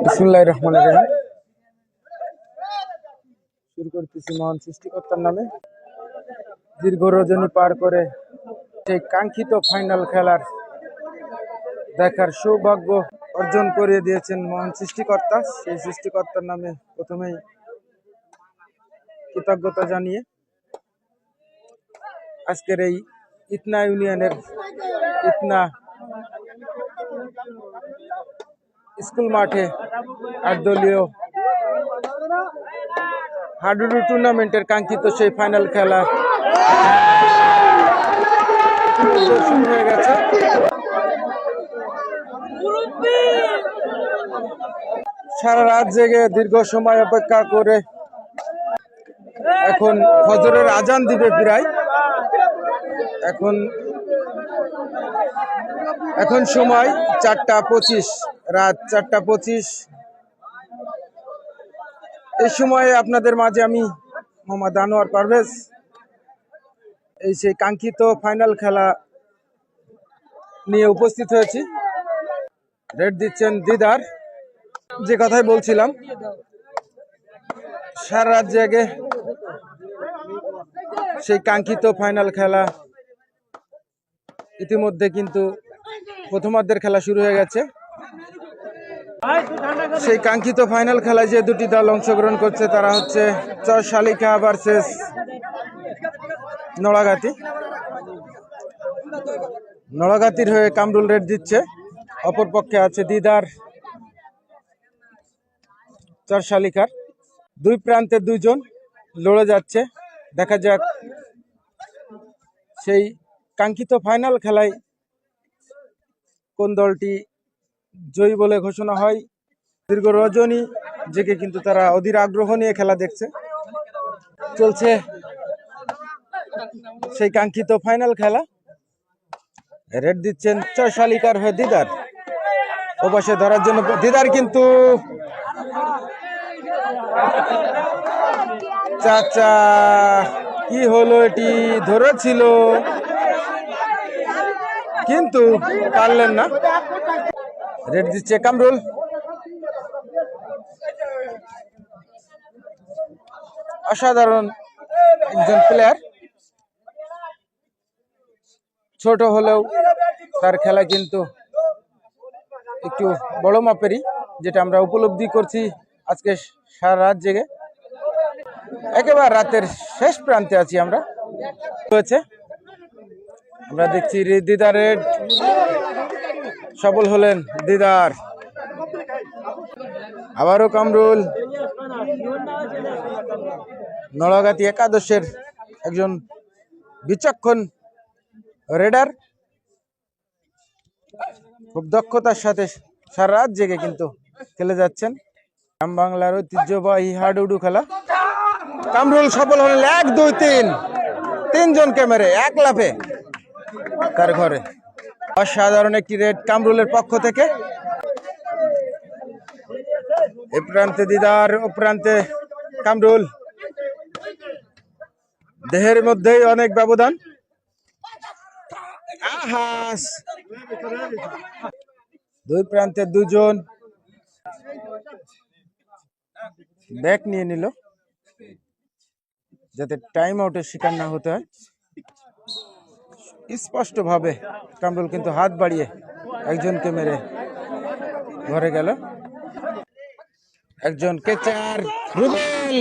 বিসমিল্লাহির রহমানির রহিম। শুরু করতেছি মহান সৃষ্টিকর্তার নামে। দীর্ঘ রজনী পার করে সেই কাঙ্ক্ষিত ফাইনাল খেলার দেখার সৌভাগ্য অর্জন করিয়ে দিয়েছেন মহান সৃষ্টিকর্তা। সেই সৃষ্টিকর্তার নামে প্রথমেই কৃতজ্ঞতা জানিয়ে আজকের এই ইতনা ইউনিয়নের ইতনা স্কুল মাঠে ৮ দলীয় হাডুডু টুর্নামেন্টের কাঙ্ক্ষিত সেই ফাইনাল খেলা শুরু হয়ে গেছে। সারা রাত জেগে দীর্ঘ সময় অপেক্ষা করে এখন ফজরের আজান দিবে প্রায়। এখন সময় ৪টা ২৫, রাত ৪টা ২৫। এই সময়ে আপনাদের মাঝে আমি মোহাম্মদ আনোয়ার পারভেজ এই সেই কাঙ্ক্ষিত ফাইনাল খেলা নিয়ে উপস্থিত হয়েছি। রেড দিচ্ছেন দিদার। যে কথাই বলছিলাম, সারা রাত জেগে সেই কাঙ্ক্ষিত ফাইনাল খেলা ইতিমধ্যে কিন্তু প্রথমার্ধের খেলা শুরু হয়ে গেছে। সেই কাঙ্ক্ষিত ফাইনাল খেলায় যে দুটি দল অংশগ্রহণ করছে তারা হচ্ছে চরশালিকা ভার্সেস নড়াগাতি। নড়াগাতির হয়ে কামরুল রেড দিচ্ছে, অপরপক্ষে আছে দিদার চরশালিকার। দুই প্রান্তে দুইজন লড়ে যাচ্ছে। দেখা যাক সেই কাঙ্ক্ষিত ফাইনাল খেলায় কোন দলটি জয়ী বলে ঘোষণা হয়। দীর্ঘ রজনী জেগে কিন্তু তারা অধীর আগ্রহ নিয়ে খেলা দেখছে। চলছে সেই কাঙ্ক্ষিত ফাইনাল খেলা। রেড দিচ্ছেন চরশালিকার হয়ে দিদার, ওপাশে ধরার জন্য দিদার, কিন্তু চাচা কি হলো, এটি ধরেছিল কিন্তু পারলেন না। রেড দিচ্ছে কামরুল। অসাধারণ একজন প্লেয়ার, ছোট হলেও তার খেলা কিন্তু একটু বড় মাপেরই, যেটা আমরা উপলব্ধি করছি আজকে সারা রাত জেগে। একেবারে রাতের শেষ প্রান্তে আছি আমরা। আমরা দেখছি দিদারের সফল হলেন দিদার। আবারও কামরুল, নড়াগাতি একাদশের একজন বিচক্ষণ রেডার, খুব দক্ষতার সাথে সারা রাত জেগে কিন্তু খেলে যাচ্ছেন। গ্রাম বাংলার ঐতিহ্যবাহী হাডুডু খেলা। কামরুল সফল হলেন ১ ২ ৩, তিনজনকে মেরে এক লাফে তার ঘরে। অসাধারণ একটি রেড কামরুলের পক্ষ থেকে। এ প্রান্তে দিদার, ও প্রান্তে কামরুল। দেহের মধ্যেই অনেক ব্যবধান। দুই প্রান্তে দুজন ব্যাক নিয়ে নিল যাতে টাইম আউটের শিকার না হতে হয়। স্পষ্ট ভাবে কামরুল কিন্তু হাত বাড়িয়ে একজনকে মেরে ঘরে গেল। একজন কেচার রুবেল,